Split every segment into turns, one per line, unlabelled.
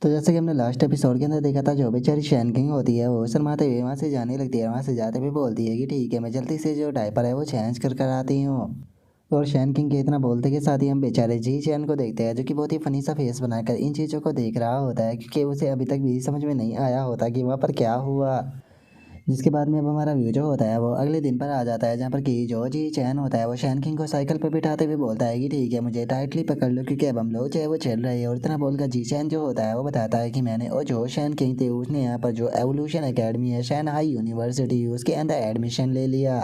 तो जैसे कि हमने लास्ट एपिसोड के अंदर देखा था, जो बेचारी शैन किंग होती है वो शर्माते हुए वहाँ से जाने लगती है। वहाँ से जाते हुए बोलती है कि ठीक है, मैं जल्दी से जो डायपर है वो चेंज कर आती हूँ। और शैन किंग के इतना बोलते के साथ ही हम बेचारे जी चैन को देखते हैं, जो कि बहुत ही फनी सा फेस बनाकर इन चीज़ों को देख रहा होता है, क्योंकि उसे अभी तक भी समझ में नहीं आया होता कि वहाँ पर क्या हुआ। जिसके बाद में अब हमारा व्यू जो होता है वो अगले दिन पर आ जाता है, जहाँ पर कि जो जी चैन होता है वो शैन किंग को साइकिल पर बिठाते हुए बोलता है कि ठीक है, मुझे टाइटली पकड़ लो क्योंकि अब हम लोग जो है वो चल रहे हैं। और इतना बोलकर जी चैन जो होता है वो बताता है कि मैंने और जो शैन किंग थे उसने यहाँ पर जो एवोल्यूशन एकेडमी है शैन हाई यूनिवर्सिटी उसके अंदर एडमिशन ले लिया।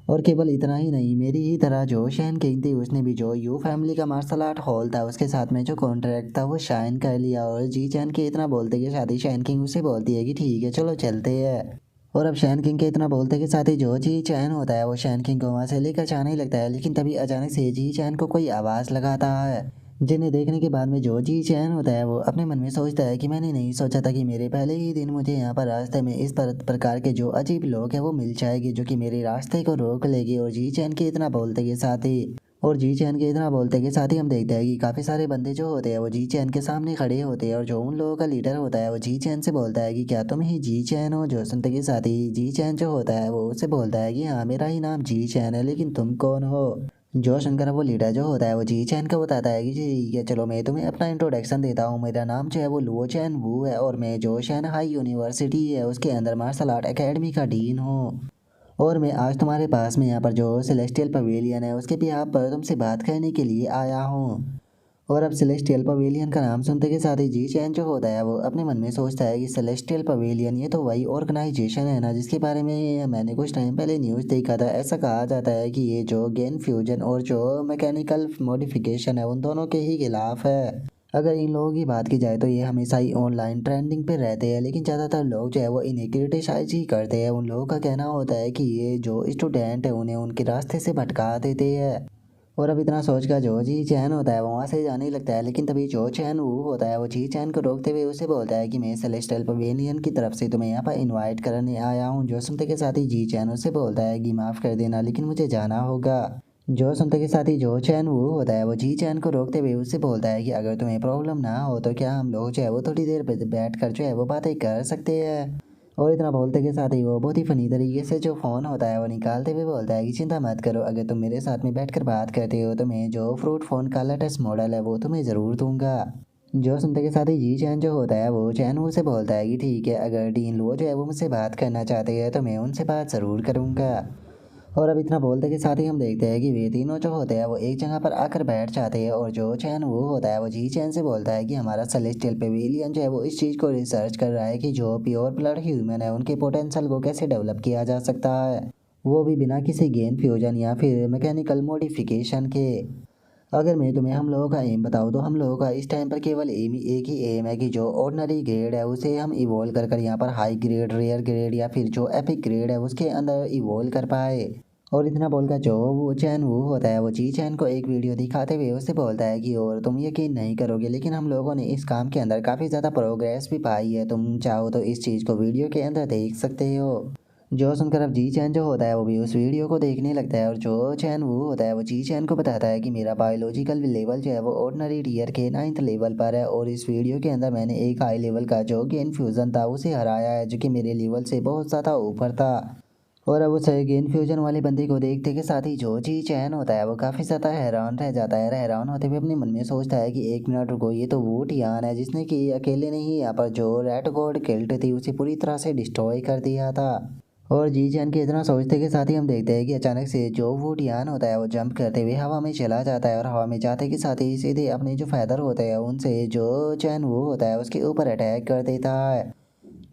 और केवल इतना ही नहीं, मेरी ही तरह जो शैन किंग थी उसने भी जो यू फैमिली का मार्शल आर्ट हॉल था उसके साथ में जो कॉन्ट्रैक्ट था वो शाइन कर लिया। और जी चैन के इतना बोलते कि साथ ही शैन किंग उसे बोलती है कि ठीक है चलो चलते हैं। और अब शैन किंग के इतना बोलते के साथ ही जो जी चैन होता है वो शैन किंग को वहाँ से लेकर जाने ही लगता है, लेकिन तभी अचानक से जी चैन को कोई आवाज़ लगाता है। जिन्हें देखने के बाद में जो जी चैन होता है वो अपने मन में सोचता है कि मैंने नहीं सोचा था कि मेरे पहले ही दिन मुझे यहाँ पर रास्ते में इस प्रकार के जो अजीब लोग हैं वो मिल जाएगी, जो कि मेरे रास्ते को रोक लेगी। और जी चैन के इतना बोलते के साथ ही हम देखते हैं कि काफ़ी सारे बंदे जो होते हैं वो जी चैन के सामने खड़े होते हैं। और जो उन लोगों का लीडर होता है वो जी चैन से बोलता है कि क्या तुम ही जी चैन हो। जो सुनते के साथ ही जी चैन जो होता है वो उससे बोलता है कि हाँ, मेरा ही नाम जी चैन है, लेकिन तुम कौन हो। जो सुनकर वो लीडर जो होता है वो जी चैन को बताता है कि ठीक है चलो, मैं तुम्हें अपना इंट्रोडक्शन देता हूँ। मेरा नाम जो है वो लुओ चैन वू है और मैं जो शैन हाई यूनिवर्सिटी है उसके अंदर मार्शल आर्ट एकेडमी का डीन हूँ। और मैं आज तुम्हारे पास में यहाँ पर जो सेलेस्टियल पवेलियन है उसके भी यहाँ पर तुमसे बात करने के लिए आया हूँ। और अब सेलेस्टियल पवेलियन का नाम सुनते के साथ ही जी चैन जो होता है वो अपने मन में सोचता है कि सेलेस्टियल पवेलियन ये तो वही ऑर्गेनाइजेशन है ना जिसके बारे में मैंने कुछ टाइम पहले न्यूज़ देखा था। ऐसा कहा जाता है कि ये जो गेन फ्यूजन और जो मैकेनिकल मॉडिफिकेशन है उन दोनों के ही खिलाफ है। अगर इन लोगों की बात की जाए तो ये हमेशा ही ऑनलाइन ट्रेंडिंग पे रहते हैं, लेकिन ज़्यादातर लोग जो है वो इन्हें क्रिटिसाइज ही करते हैं। उन लोगों का कहना होता है कि ये जो स्टूडेंट है उन्हें उनके रास्ते से भटका देते हैं। और अब इतना सोच कर जो जी चैन होता है वो वहाँ से जाने लगता है, लेकिन तभी जो चैन वो होता है वो जी चैन को रोकते हुए उसे बोलता है कि मैं सेलेस्टियल पवेलियन की तरफ से तुम्हें यहाँ पर इनवाइट करने आया हूँ। जो सुनते के साथ ही जी चैन उसे बोलता है कि माफ़ कर देना, लेकिन मुझे जाना होगा। जो सुनते के साथ ही जो चैन वो होता है वो जी चैन को रोकते हुए उससे बोलता है कि अगर तुम्हें प्रॉब्लम ना हो तो क्या हम लोग जो है वो थोड़ी देर बैठ कर जो है वो बातें कर सकते हैं। और इतना बोलते के साथ ही वो बहुत ही फनी तरीके से जो फ़ोन होता है वो निकालते हुए बोलता है कि चिंता मत करो, अगर तुम मेरे साथ में बैठकर बात करते हो तो मैं जो फ्रूट फ़ोन का लेटेस्ट मॉडल है वो तुम्हें ज़रूर दूंगा। जो सुनते के साथ ही जी चैन जो होता है वो चैन वो से बोलता है कि ठीक है, अगर डीन लो जो है वो मुझसे बात करना चाहते हैं तो मैं उनसे बात ज़रूर करूँगा। और अब इतना बोलते के साथ ही हम देखते हैं कि वे तीनों जो होते हैं वो एक जगह पर आकर बैठ जाते हैं। और जो चैन वो होता है वो जी चैन से बोलता है कि हमारा सेलेस्टियल पेविलियन जो है वो इस चीज़ को रिसर्च कर रहा है कि जो प्योर ब्लड ह्यूमन है उनके पोटेंशियल को कैसे डेवलप किया जा सकता है, वो भी बिना किसी गेन फ्यूजन या फिर मैकेनिकल मॉडिफिकेशन के। अगर मैं तुम्हें हम लोगों का एम बताऊँ तो हम लोगों का इस टाइम पर केवल एक ही एम है कि जो ऑर्डिनरी ग्रेड है उसे हम इवोल्व कर यहाँ पर हाई ग्रेड, रेयर ग्रेड या फिर जो एपिक ग्रेड है उसके अंदर इवोल्व कर पाए। और इतना बोलकर जो वो चैन वो होता है वो जी चैन को एक वीडियो दिखाते हुए उससे बोलता है कि और तुम यकीन नहीं करोगे, लेकिन हम लोगों ने इस काम के अंदर काफ़ी ज़्यादा प्रोग्रेस भी पाई है, तुम चाहो तो इस चीज़ को वीडियो के अंदर देख सकते हो। जो सुनकर अब जी चैन जो होता है वो भी उस वीडियो को देखने लगता है। और जो चैन वो होता है वो जी चैन को बताता है कि मेरा बायोलॉजिकल लेवल जो है वो ऑर्डिनरी टीयर के 9th लेवल पर है, और इस वीडियो के अंदर मैंने एक हाई लेवल का जो गेन फ्यूज़न था उसे हराया है, जो कि मेरे लेवल से बहुत ज़्यादा ऊपर था। और अब उस गेन फ्यूजन वाले बंदे को देखते के साथ ही जो जी चैन होता है वो काफ़ी ज़्यादा हैरान रह जाता है। हैरान होते हुए अपने मन में सोचता है कि एक मिनट रुको, ये तो वो टियान है जिसने कि अकेले ने ही यहाँ पर जो रेड गॉड किल्ट थी उसे पूरी तरह से डिस्ट्रॉय कर दिया था। और जी चैन के इतना सोचते के साथ ही हम देखते हैं कि अचानक से जो वो टियान होता है वो जंप करते हुए हवा में चला जाता है, और हवा में जाते के साथ ही सीधे अपने जो फैदर होते हैं उनसे जो चैन वो होता है उसके ऊपर अटैक कर देता है।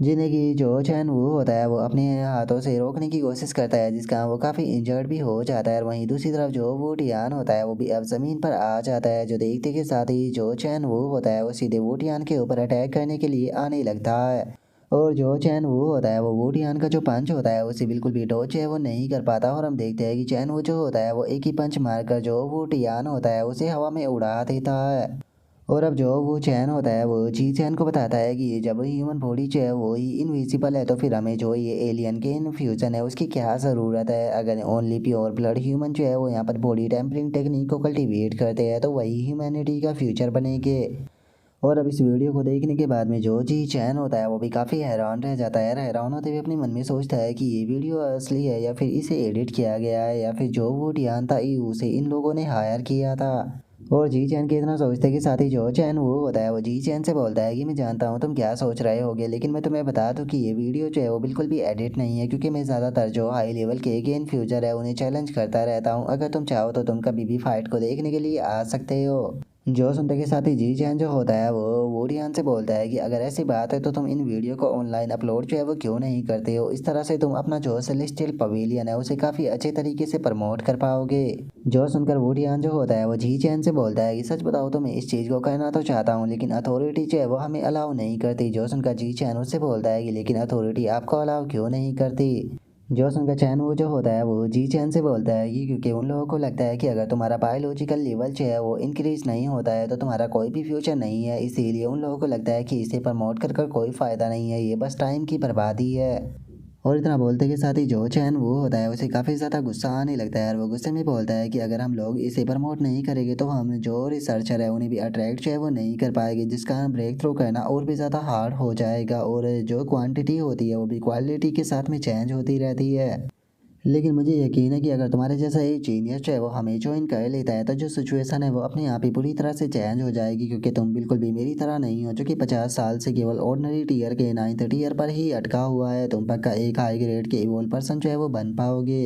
जिन्हें कि जो चैन वो होता है वो अपने हाथों से रोकने की कोशिश करता है, जिसका वो काफ़ी इंजर्ड भी हो जाता है। और वहीं दूसरी तरफ जो वो टियान होता है वो भी अब ज़मीन पर आ जाता है, जो देखते के साथ ही जो चैन वो होता है वो सीधे वो टियान के ऊपर अटैक करने के लिए आने लगता है। और जो चैन वो होता है वो वुडियान का जो पंच होता है उसे बिल्कुल भी डॉज है वो नहीं कर पाता, और हम देखते हैं कि चैन वो जो होता है वो एक ही पंच मारकर जो वुडियान होता है उसे हवा में उड़ा देता है। और अब जो वो चैन होता है वो जी चैन को बताता है कि जब ह्यूमन बॉडी जो है वो ही इनविजिबल है तो फिर हमें जो ये एलियन के इन्फ्यूजन है उसकी क्या ज़रूरत है। अगर ओनली प्योर ब्लड ह्यूमन जो है वो यहाँ पर बॉडी टेम्परिंग टेक्निक को कल्टीवेट करते हैं तो वही ह्यूमैनिटी का फ्यूचर बनेंगे। और अब इस वीडियो को देखने के बाद में जो जी चैन होता है वो भी काफ़ी हैरान रह जाता है। हैरान होते हुए अपने मन में सोचता है कि ये वीडियो असली है या फिर इसे एडिट किया गया है या फिर जो वो डियान था उसे इन लोगों ने हायर किया था। और जी चैन के इतना सोचते के साथ ही जो चैन वो होता है वो जी चैन से बोलता है कि मैं जानता हूँ तुम क्या सोच रहे होगे, लेकिन मैं तुम्हें बता दूँ कि ये वीडियो जो है वो बिल्कुल भी एडिट नहीं है, क्योंकि मैं ज़्यादातर जो हाई लेवल के गेम फ्यूचर है उन्हें चैलेंज करता रहता हूँ। अगर तुम चाहो तो तुम कभी भी फाइट को देखने के लिए आ सकते हो। जो सुनते के साथ ही जी चैन जो होता है वो डियान से बोलता है कि अगर ऐसी बात है तो तुम इन वीडियो को ऑनलाइन अपलोड जो है वो क्यों नहीं करते हो। इस तरह से तुम अपना जो सेलेस्टियल पवेलियन है उसे काफ़ी अच्छे तरीके से प्रमोट कर पाओगे। जो सुनकर वो डियान जो होता है वो जी चैन से बोलता है कि सच बताओ तो मैं इस चीज़ को करना तो चाहता हूँ, लेकिन अथॉरिटी जो है वो हमें अलाउ नहीं करती। जो सुनकर जी चैन उससे बोलता है कि लेकिन अथॉरिटी आपको अलाउ क्यों नहीं करती। जो सुनकर चैन वो जो होता है वो जी चैन से बोलता है कि क्योंकि उन लोगों को लगता है कि अगर तुम्हारा बायोलॉजिकल लेवल जो है वो इंक्रीज नहीं होता है तो तुम्हारा कोई भी फ्यूचर नहीं है, इसीलिए उन लोगों को लगता है कि इसे प्रमोट कर कोई फ़ायदा नहीं है, ये बस टाइम की बर्बादी है। और इतना बोलते के साथ ही जो चैन वो होता है उसे काफ़ी ज़्यादा गुस्सा आने लगता है और वो गुस्से में बोलता है कि अगर हम लोग इसे प्रमोट नहीं करेंगे तो हम जो रिसर्चर है उन्हें भी अट्रैक्ट जो है वो नहीं कर पाएंगे, जिसका ब्रेक थ्रू करना और भी ज़्यादा हार्ड हो जाएगा और जो क्वांटिटी होती है वो भी क्वालिटी के साथ में चेंज होती रहती है। लेकिन मुझे यकीन है कि अगर तुम्हारे जैसा एक जीनियस जो है वो हमें ज्वाइन कर लेता है तो जो सिचुएशन है वो अपने आप ही पूरी तरह से चेंज हो जाएगी, क्योंकि तुम बिल्कुल भी मेरी तरह नहीं हो जो कि 50 साल से केवल ऑर्डिनरी टीयर के 9th टीयर पर ही अटका हुआ है। तुम पक्का एक हाई ग्रेड के इवोल्व पर्सन जो है वो बन पाओगे।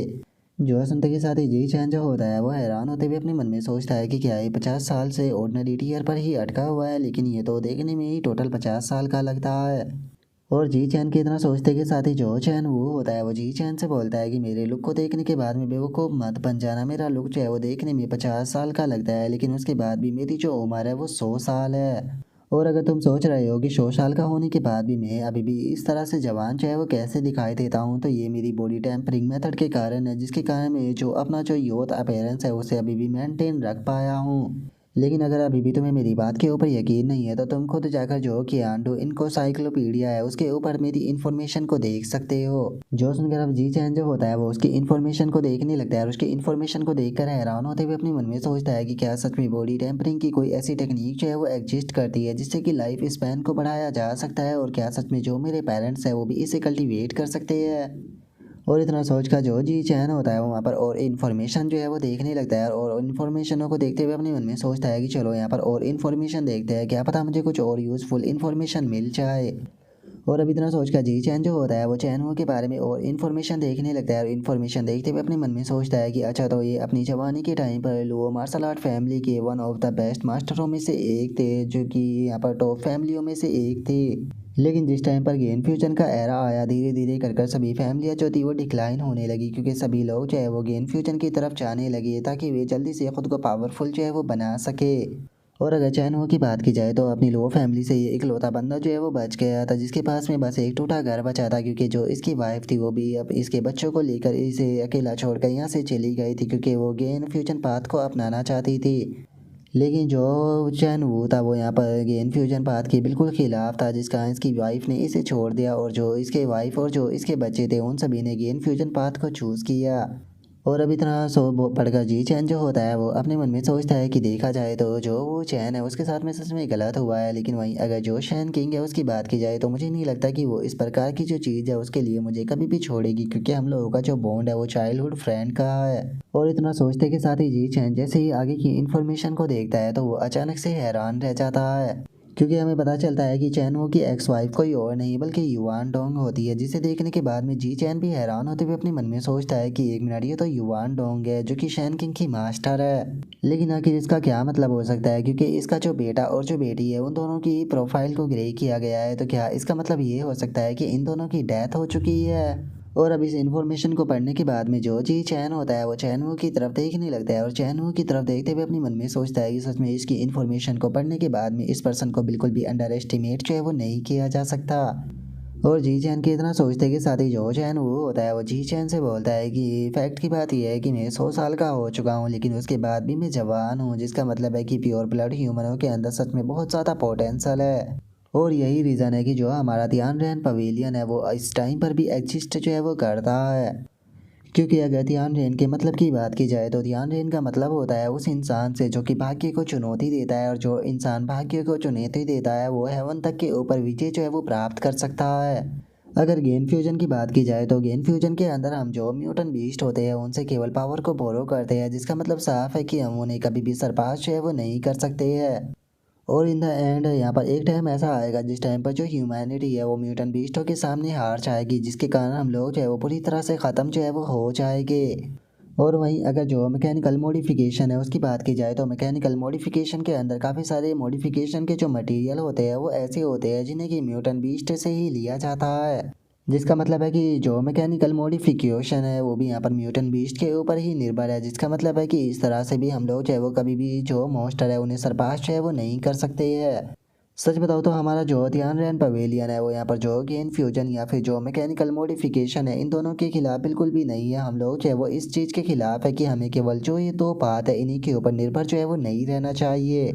जो सुनते के साथ ही जी चैन जो होता है वो हैरान होते हुए अपने मन में सोचता है कि क्या ये 50 साल से ऑर्डिनरी टीयर पर ही अटका हुआ है, लेकिन ये तो देखने में ही टोटल 50 साल का लगता है। और जी चैन के इतना सोचते के साथ ही जो चैन वो होता है वो जी चैन से बोलता है कि मेरे लुक को देखने के बाद में बेवकूफ़ मत बन जाना। मेरा लुक जो है वो देखने में 50 साल का लगता है, लेकिन उसके बाद भी मेरी जो उम्र है वो 100 साल है। और अगर तुम सोच रहे हो कि 100 साल का होने के बाद भी मैं अभी भी इस तरह से जवान जो है वो कैसे दिखाई देता हूँ, तो ये मेरी बॉडी टेम्परिंग मेथड के कारण है, जिसके कारण मैं जो अपना जो यूथ अपीयरेंस है उसे अभी भी मेंटेन रख पाया हूँ। लेकिन अगर अभी भी तुम्हें मेरी बात के ऊपर यकीन नहीं है तो तुम खुद जाकर जो कियांडो इनसाइक्लोपीडिया है उसके ऊपर मेरी इन्फॉर्मेशन को देख सकते हो। जो सुनकर अब जी चैन जो होता है वो उसकी इन्फॉर्मेशन को देखने लगता है और उसकी इन्फॉर्मेशन को देखकर हैरान होते हुए अपने मन में सोचता है कि क्या सच में बॉडी टेम्परिंग की कोई ऐसी टेक्निक जो है वो एग्जिस्ट करती है जिससे कि लाइफ स्पैन को बढ़ाया जा सकता है, और क्या सच में जो मेरे पेरेंट्स हैं वो भी इसे कल्टीवेट कर सकते हैं। और इतना सोच का जो जी चैन होता है वो वहाँ पर और इन्फॉर्मेशन जो है वो देखने लगता है और इन्फॉर्मेशनों को देखते हुए अपने मन में सोचता है कि चलो यहाँ पर और इन्फॉर्मेशन देखते हैं, क्या पता मुझे कुछ और यूज़फुल इन्फॉर्मेशन मिल जाए। और अब इतना सोच का जी चैन जो होता है वो चैनों के बारे में और इन्फॉर्मेशन देखने लगता है और इन्फॉर्मेशन देखते हुए अपने मन में सोचता है कि अच्छा तो ये अपनी जवानी के टाइम पर लुओ मार्शल आर्ट फैमिली के वन ऑफ द बेस्ट मास्टरों में से एक थे, जो कि यहाँ पर टॉप फैमिलियों में से एक थे। लेकिन जिस टाइम पर गेम फ्यूजन का एरा आया धीरे धीरे कर सभी फैमिलियाँ जो थी वो डिक्लाइन होने लगी, क्योंकि सभी लोग जो है वो गेम फ्यूजन की तरफ जाने लगे ताकि वे जल्दी से खुद को पावरफुल जो है वो बना सके। और अगर चैनओ की बात की जाए तो अपनी लो फैमिली से ये इकलौता बंदा जो है वो बच गया था, जिसके पास में बस एक टूटा घर बचा था, क्योंकि जो इसकी वाइफ थी वो भी अब इसके बच्चों को लेकर इसे अकेला छोड़कर यहाँ से चली गई थी, क्योंकि वो गेन फ्यूजन पाथ को अपनाना चाहती थी। लेकिन जो चैन वो था वो यहाँ पर गेन फ्यूजन पाथ के बिल्कुल खिलाफ था, जिसका इसकी वाइफ ने इसे छोड़ दिया और जो इसके वाइफ और जो इसके बच्चे थे उन सभी ने गेन फ्यूजन पाथ को चूज़ किया। और अब इतना पढ़कर जी चैन जो होता है वो अपने मन में सोचता है कि देखा जाए तो जो वो चैन है उसके साथ में सच में गलत हुआ है, लेकिन वहीं अगर जो शैन किंग है उसकी बात की जाए तो मुझे नहीं लगता कि वो इस प्रकार की जो चीज़ है उसके लिए मुझे कभी भी छोड़ेगी, क्योंकि हम लोगों का जो बॉन्ड है वो चाइल्डहुड फ्रेंड का है। और इतना सोचते के साथ ही जी चैन जैसे ही आगे की इन्फॉर्मेशन को देखता है तो वो अचानक से हैरान रह जाता है, क्योंकि हमें पता चलता है कि चैन वो की एक्स वाइफ कोई और नहीं बल्कि युवान डोंग होती है, जिसे देखने के बाद में जी चैन भी हैरान होते हुए अपने मन में सोचता है कि एक मिनट ये तो युवान डोंग है जो कि शैन किंग की मास्टर है। लेकिन आखिर इसका क्या मतलब हो सकता है, क्योंकि इसका जो बेटा और जो बेटी है उन दोनों की प्रोफाइल को ग्रे किया गया है, तो क्या इसका मतलब ये हो सकता है कि इन दोनों की डेथ हो चुकी है। और अब इस इन्फॉर्मेशन को पढ़ने के बाद में जो जी चैन होता है वो चैनवो की तरफ देखने लगता है और चैनवो की तरफ देखते हुए अपने मन में सोचता है कि सच में इसकी इन्फॉर्मेशन को पढ़ने के बाद में इस पर्सन को बिल्कुल भी अंडर एस्टिमेट जो है वो नहीं किया जा सकता। और जी चैन के इतना सोचते के साथ ही जो चैन वो होता है वो जी चैन से बोलता है कि फैक्ट की बात यह है कि मैं 100 साल का हो चुका हूँ, लेकिन उसके बाद भी मैं जवान हूँ, जिसका मतलब है कि प्योर ब्लड ह्यूमनों के अंदर सच में बहुत ज़्यादा पोटेंशियल है। और यही रीज़न है कि जो हमारा ध्यान रहन पवेलियन है वो इस टाइम पर भी एग्जिस्ट जो है वो करता है, क्योंकि अगर ध्यान रेन के मतलब की बात की जाए तो ध्यान रेन का मतलब होता है उस इंसान से जो कि भाग्य को चुनौती देता है, और जो इंसान भाग्य को चुनौती देता है वो हेवन तक के ऊपर विजय जो है वो प्राप्त कर सकता है। अगर गेन फ्यूजन की बात की जाए तो गेन फ्यूजन के अंदर हम जो म्यूटेंट बीस्ट होते हैं उनसे केवल पावर को बोरो करते हैं, जिसका मतलब साफ है कि हम उन्हें कभी भी सरपास जो है वो नहीं कर सकते हैं। और इन द एंड यहाँ पर एक टाइम ऐसा आएगा जिस टाइम पर जो ह्यूमैनिटी है वो म्यूटेंट बीस्टों के सामने हार जाएगी, जिसके कारण हम लोग जो है वो पूरी तरह से ख़त्म जो है वो हो जाएंगे। और वहीं अगर जो मैकेनिकल मॉडिफिकेशन है उसकी बात की जाए तो मैकेनिकल मॉडिफिकेशन के अंदर काफ़ी सारे मॉडिफिकेशन के जो मटेरियल होते हैं वो ऐसे होते हैं जिन्हें कि म्यूटेंट बीस्ट से ही लिया जाता है, जिसका मतलब है कि जो मैकेनिकल मॉडिफिकेशन है वो भी यहाँ पर म्यूटेंट बीस्ट के ऊपर ही निर्भर है, जिसका मतलब है कि इस तरह से भी हम लोग जो है वो कभी भी जो मॉन्स्टर है उन्हें सरपास जो है वो नहीं कर सकते हैं। सच बताओ तो हमारा जो ध्यान रैन पवेलियन है वो यहाँ पर जो गेन फ्यूजन या फिर जो मैकेनिकल मॉडिफिकेशन है इन दोनों के खिलाफ बिल्कुल भी नहीं है। हम लोग जो है वो इस चीज़ के खिलाफ है कि हमें केवल जो ये दो बात है इन्हीं के ऊपर निर्भर जो है वो नहीं रहना चाहिए।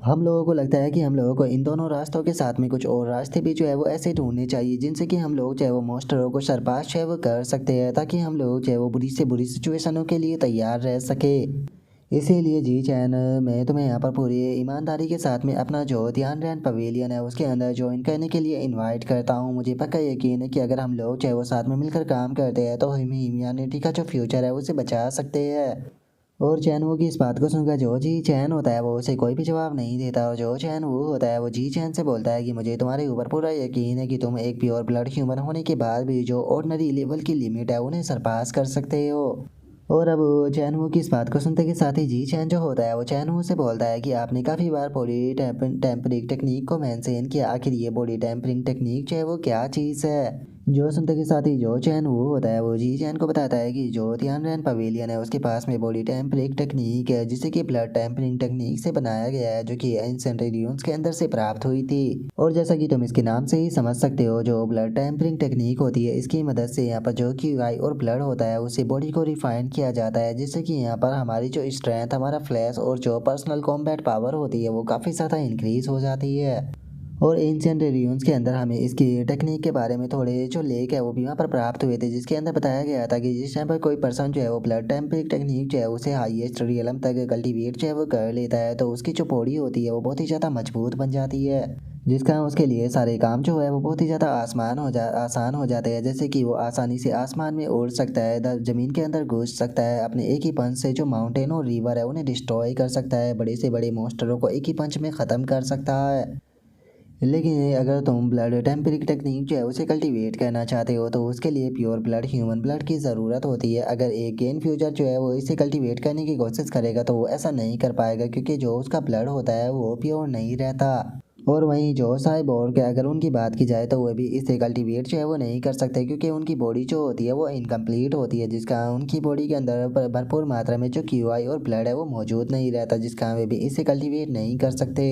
हम लोगों को लगता है कि हम लोगों को इन दोनों रास्तों के साथ में कुछ और रास्ते भी जो है वो ऐसे ढूंढने चाहिए जिनसे कि हम लोग जो है वो मॉन्स्टरों को सरपास जो है वो कर सकते हैं, ताकि हम लोग जो है वो बुरी से बुरी सिचुएशनों के लिए तैयार रह सके। इसीलिए जी चैन मैं तुम्हें यहाँ पर पूरी ईमानदारी के साथ में अपना जो ध्यान रैन पवेलियन है उसके अंदर ज्वाइन करने के लिए इनवाइट करता हूँ। मुझे पक्का यकीन है कि अगर हम लोग चाहे वो साथ में मिलकर काम करते हैं तो हम ह्यूमैनिटी का जो फ्यूचर है उसे बचा सकते हैं। और चैन वो की इस बात को सुनकर जो जी चैन होता है वो उसे कोई भी जवाब नहीं देता, और जो चैन वो होता है वो जी चैन से बोलता है कि मुझे तुम्हारे ऊपर पूरा यकीन है कि तुम एक प्योर ब्लड ह्यूमन होने के बाद भी जो ऑर्डिनरी लेवल की लिमिट है उन्हें सरपास कर सकते हो। और अब चैन वो की इस बात को सुनते के साथ ही जी चैन जो होता है वो चैन वो से बोलता है कि आपने काफ़ी बार बॉडी टेम्परिंग टेक्निक को मेंशन किया, आखिर ये बॉडी टेम्परिंग टेक्निक जो है वो क्या चीज़ है। जो सुनते के साथ ही जो चैन वो होता है वो जी चैन को बताता है कि जो ध्यान रैन पवेलियन है उसके पास में बॉडी टेम्परिंग टेक्निक है जिसे कि ब्लड टेम्परिंग टेक्निक से बनाया गया है, जो कि एंशिएंट रिलिजन्स के अंदर से प्राप्त हुई थी। और जैसा कि तुम इसके नाम से ही समझ सकते हो जो ब्लड टेम्परिंग टेक्निक होती है इसकी मदद से यहाँ पर जो क्यूआई और ब्लड होता है उससे बॉडी को रिफाइन किया जाता है, जिससे कि यहाँ पर हमारी जो स्ट्रेंथ हमारा फ्लैश और जो पर्सनल कॉम्बैट पावर होती है वो काफ़ी ज़्यादा इंक्रीज हो जाती है। और एंशिएंट रिलिजन्स के अंदर हमें इसकी टेक्निक के बारे में थोड़े जो लेख है वो भी वहाँ पर प्राप्त हुए थे, जिसके अंदर बताया गया था कि जिस टाइम पर कोई पर्सन जो है वो ब्लड टेम्परिंग टेक्निक जो है उसे हाईएस्ट रियलम तक कल्टीवेट जो है वो कर लेता है तो उसकी जो बॉडी होती है वो बहुत ही ज़्यादा मजबूत बन जाती है, जिसका उसके लिए सारे काम जो है वो बहुत ही ज़्यादा आसान हो जाते हैं। जैसे कि वो आसानी से आसमान में उड़ सकता है, ज़मीन के अंदर घुस सकता है, अपने एक ही पंच से जो माउंटेन और रिवर है उन्हें डिस्ट्रॉय कर सकता है, बड़े से बड़े मॉन्स्टरों को एक ही पंच में ख़त्म कर सकता है। लेकिन अगर तुम ब्लड टेम्परिंग टेक्निक जो है उसे कल्टीवेट करना चाहते हो तो उसके लिए प्योर ब्लड ह्यूमन ब्लड की ज़रूरत होती है। अगर एक गेन फ्यूजर जो है वो इसे कल्टीवेट करने की कोशिश करेगा तो वो ऐसा नहीं कर पाएगा, क्योंकि जो उसका ब्लड होता है वो प्योर नहीं रहता। और वहीं जो साइबोर्ग है अगर उनकी बात की जाए तो वो भी इसे कल्टीवेट जो है वो नहीं कर सकते, क्योंकि उनकी बॉडी जो होती है वो इनकम्प्लीट होती है, जिसका उनकी बॉडी के अंदर भरपूर मात्रा में जो क्यूआई और ब्लड है वो मौजूद नहीं रहता, जिसका वे भी इसे कल्टीवेट नहीं कर सकते।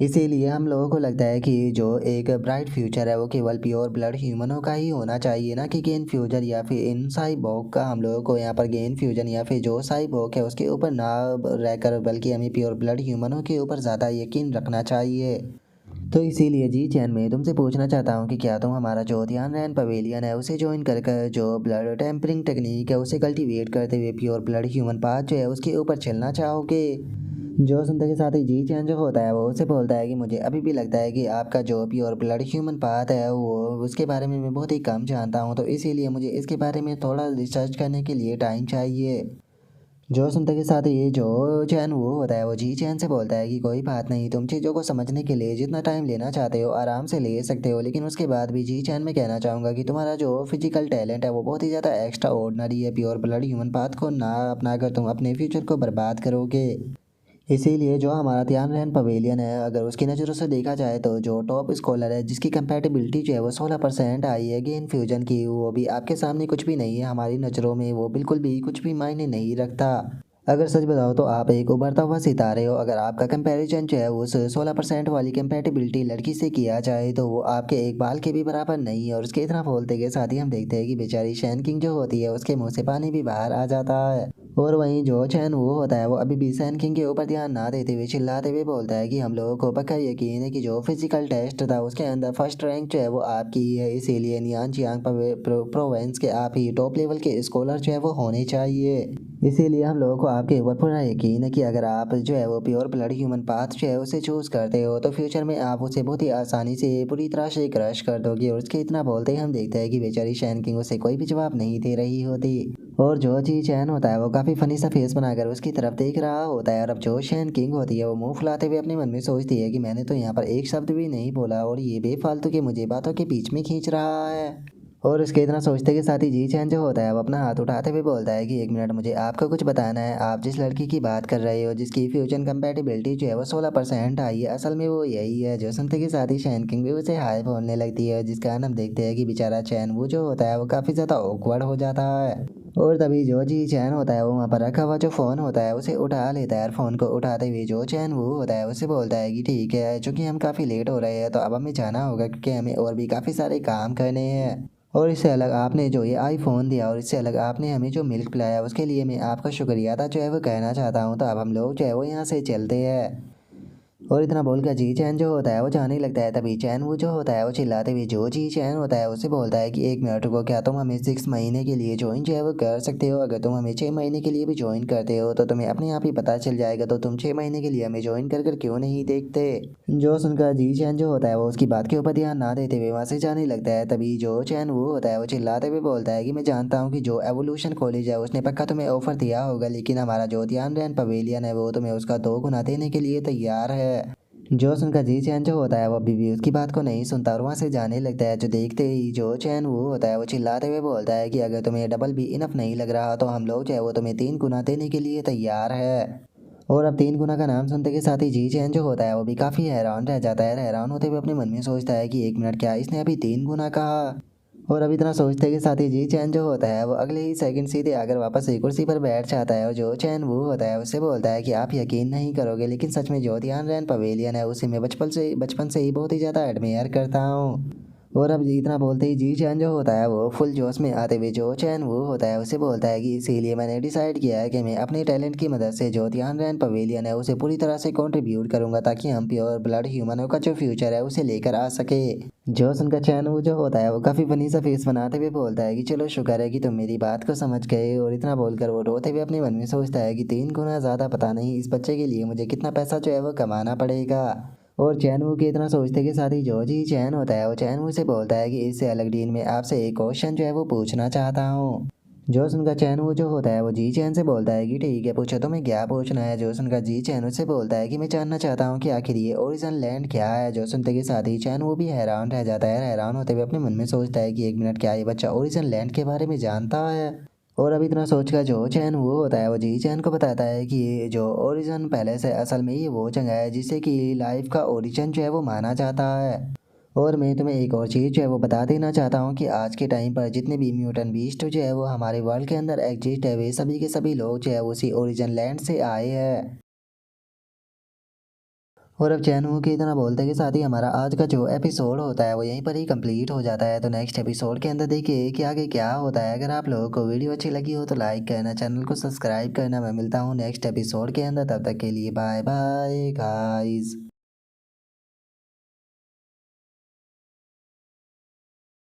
इसीलिए हम लोगों को लगता है कि जो एक ब्राइट फ्यूचर है वो केवल प्योर ब्लड ह्यूमनों का ही होना चाहिए, ना कि गेन फ्यूजन या फिर इन साइबोर्ग का। हम लोगों को यहाँ पर गेन फ्यूजन या फिर जो साइबोर्ग है उसके ऊपर ना रहकर बल्कि हमें प्योर ब्लड ह्यूमनों के ऊपर ज़्यादा यकीन रखना चाहिए। तो इसीलिए जी चैन मैं तुमसे पूछना चाहता हूँ कि क्या तुम हमारा जो ध्यान रैन पवेलियन है उसे ज्वाइन कर कर जो ब्लड टेम्परिंग टेक्निक है उसे कल्टीवेट करते हुए प्योर ब्लड ह्यूमन पाथ जो है उसके ऊपर चलना चाहोगे। जो सुनते के साथ ही जी चैन जो होता है वो उसे बोलता है कि मुझे अभी भी लगता है कि आपका जो प्योर ब्लड ह्यूमन पाथ है वो उसके बारे में मैं बहुत ही कम जानता हूँ, तो इसीलिए मुझे इसके बारे में थोड़ा रिसर्च करने के लिए टाइम चाहिए। जो सुनते के साथ ही जो चैन वो होता है वो जी चैन से बोलता है कि कोई बात नहीं, तुम चीज़ों को समझने के लिए जितना टाइम लेना चाहते हो आराम से ले सकते हो, लेकिन उसके बाद भी जी चैन में कहना चाहूँगा कि तुम्हारा जो फिजिकल टैलेंट है वो बहुत ही ज़्यादा एक्स्ट्रा ऑर्डिनरी है। प्योर ब्लड ह्यूमन पाथ को ना अपना कर तुम अपने फ्यूचर को बर्बाद करोगे। इसीलिए जो हमारा ध्यान रहन पवेलियन है अगर उसकी नज़रों से देखा जाए तो जो टॉप स्कॉलर है जिसकी कंपैटिबिलिटी जो है वो 16% आई है गेन फ्यूजन की, वो भी आपके सामने कुछ भी नहीं है। हमारी नज़रों में वो बिल्कुल भी कुछ भी मायने नहीं रखता। अगर सच बताओ तो आप एक उभरता हुआ सितारे हो। अगर आपका कंपैरिजन जो है उस 16% वाली कंपैटिबिलिटी लड़की से किया जाए तो वो आपके एक बाल के भी बराबर नहीं है। और उसके इतना बोलते के साथ ही हम देखते हैं कि बेचारी शैन किंग जो होती है उसके मुंह से पानी भी बाहर आ जाता है। और वहीं जो चैन वो होता है वो अभी भी सैन किंग के ऊपर ध्यान ना देते हुए चिल्लाते हुए बोलता है कि हम लोगों को पक्का यकीन है कि जो फिजिकल टेस्ट था उसके अंदर फर्स्ट रैंक जो है वो आपकी ही है, इसीलिए नियान चियांग प्रोवेंस के आप ही टॉप लेवल के स्कॉलर जो है वो होने चाहिए। इसीलिए हम लोगों को आपके ऊपर पूरा यकीन है कि अगर आप जो है वो प्योर ब्लड ह्यूमन पाथ जो है उसे चूज़ करते हो तो फ्यूचर में आप उसे बहुत ही आसानी से पूरी तरह से क्रश कर दोगे। और उसके इतना बोलते ही हम देखते हैं कि बेचारी शैन किंग उसे कोई भी जवाब नहीं दे रही होती। और जो जी चैन होता है वो काफ़ी फनी सा फेस बनाकर उसकी तरफ देख रहा होता है। और अब जो शैन किंग होती है वो मुंह फुलाते हुए अपने मन में सोचती है कि मैंने तो यहाँ पर एक शब्द भी नहीं बोला और ये बेफालतू के मुझे बातों के बीच में खींच रहा है। और उसके इतना सोचते के साथ ही जी चैन जो होता है वो अपना हाथ उठाते हुए बोलता है कि एक मिनट मुझे आपको कुछ बताना है। आप जिस लड़की की बात कर रहे हो जिसकी फ्यूजन कंपैटिबिलिटी जो है वो 16% आई है, असल में वो यही है। जो सुनते के साथ ही शैन किंग भी उसे हाय बोलने लगती है, जिसका कारण हम देखते हैं कि बेचारा चैन वो जो होता है वो काफ़ी ज़्यादा ऑकवर्ड हो जाता है। और तभी जो जी चैन होता है वो वहाँ पर रखा हुआ जो फ़ोन होता है उसे उठा लेता है। और फ़ोन को उठाते हुए जो चैन वो होता है उसे बोलता है कि ठीक है, चूँकि हम काफ़ी लेट हो रहे हैं तो अब हमें जाना होगा क्योंकि हमें और भी काफ़ी सारे काम करने हैं। और इससे अलग आपने जो ये आईफ़ोन दिया और इससे अलग आपने हमें जो मिल्क पिलाया उसके लिए मैं आपका शुक्रिया अदा जो है वो कहना चाहता हूँ। तो अब हम लोग जो है वो यहाँ से चलते हैं। और इतना बोलकर जी चैन जो होता है वो जाने लगता है। तभी चैन वो जो होता है वो चिल्लाते हुए जो जी चैन होता है उसे बोलता है कि एक मिनट रुको, क्या तुम हमें 6 महीने के लिए ज्वाइन जो है वो कर सकते हो? अगर तुम हमें 6 महीने के लिए भी ज्वाइन करते हो तो तुम्हें अपने आप ही पता चल जाएगा, तो तुम 6 महीने के लिए हमें ज्वाइन कर कर क्यों नहीं देखते? जो सुनकर जी चैन जो होता है वो उसकी बात के ऊपर ध्यान ना देते हुए वहाँ से जाने लगता है। तभी जो चैन वो होता है वो चिल्लाते हुए बोलता है कि मैं जानता हूँ कि जो एवोल्यूशन कॉलेज है उसने पक्का तुम्हें ऑफर दिया होगा, लेकिन हमारा जो ध्यान रैन पवेलियन है वो तुम्हें उसका 2 गुना देने के लिए तैयार है। जो सुनकर जी चैन जो होता है वो अभी भी उसकी बात को नहीं सुनता और वहाँ से जाने लगता है। जो देखते ही जो चैन वो होता है वो चिल्लाते हुए बोलता है कि अगर तुम्हें डबल भी इनफ नहीं लग रहा तो हम लोग जो है वो तुम्हें 3 गुना देने के लिए तैयार है। और अब 3 गुना का नाम सुनते के साथ ही जी चैन जो होता है वो भी काफ़ी हैरान रह जाता है। हैरान होते हुए अपने मन में सोचता है कि एक मिनट, क्या इसने अभी 3 गुना कहा? और अब इतना सोचते के साथ ही जी चैन जो होता है वो अगले ही सेकंड सीधे आकर वापस एक कुर्सी पर बैठ जाता है। और जो चैन वो होता है उससे बोलता है कि आप यकीन नहीं करोगे, लेकिन सच में जो ध्यान रैन पवेलियन है उसे मैं बचपन से ही बहुत ही ज़्यादा एडमायर करता हूँ। और अब इतना बोलते ही जी चैन जो होता है वो फुल जोश में आते हुए जो चैन वो होता है उसे बोलता है कि इसीलिए मैंने डिसाइड किया है कि मैं अपने टैलेंट की मदद से जो ध्यान रैन पवेलियन है उसे पूरी तरह से कंट्रीब्यूट करूंगा, ताकि हम प्योर ब्लड ह्यूमनों का जो फ्यूचर है उसे लेकर आ सके। जो उनका चैन वो जो होता है वो काफ़ी फनी सा फेस बनाते हुए बोलता है कि चलो शुक्र है कि तुम मेरी बात को समझ गए। और इतना बोलकर वो रोते हुए अपने मन में सोचता है कि 3 गुना ज़्यादा पता नहीं इस बच्चे के लिए मुझे कितना पैसा जो है वो कमाना पड़ेगा। और चैनवू के इतना सोचते के साथ ही जॉर्ज ही चैन होता है वो चैनवू से बोलता है कि इससे अलग डीन में आपसे एक क्वेश्चन जो है वो पूछना चाहता हूँ। जो उनका चैनवू जो होता है वो जी चैन से बोलता है कि ठीक है, पूछो तुम्हें क्या पूछना है। जो उनका जी चैन उससे बोलता है कि मैं जानना चाहता हूँ कि आखिर ये ओरिजिन लैंड क्या है। जो सुनते के साथ ही चैन वो भी हैरान रह जाता है। हैरान होते हुए अपने मन में सोचता है कि एक मिनट, क्या ये बच्चा ओरिजिन लैंड के बारे में जानता है? और अब इतना सोचकर जो चैन वो होता है वो जी चैन को बताता है कि ये जो ओरिजिन पैलेस है असल में ये वो जगह है जिसे कि लाइफ का ओरिजिन जो है वो माना जाता है। और मैं तुम्हें एक और चीज़ जो है वो बता देना चाहता हूँ कि आज के टाइम पर जितने भी म्यूटेंट बीस्ट जो है वो हमारे वर्ल्ड के अंदर एग्जिस्ट है, वे सभी के सभी लोग जो है उसी ओरिजिन लैंड से आए हैं। और अब चैनू के इतना बोलते के साथ ही हमारा आज का जो एपिसोड होता है वो यहीं पर ही कंप्लीट हो जाता है। तो नेक्स्ट एपिसोड के अंदर देखिए कि आगे क्या होता है। अगर आप लोगों को वीडियो अच्छी लगी हो तो लाइक करना, चैनल को सब्सक्राइब करना। मैं मिलता हूँ नेक्स्ट एपिसोड के अंदर, तब तक के लिए बाय बाय गाइस।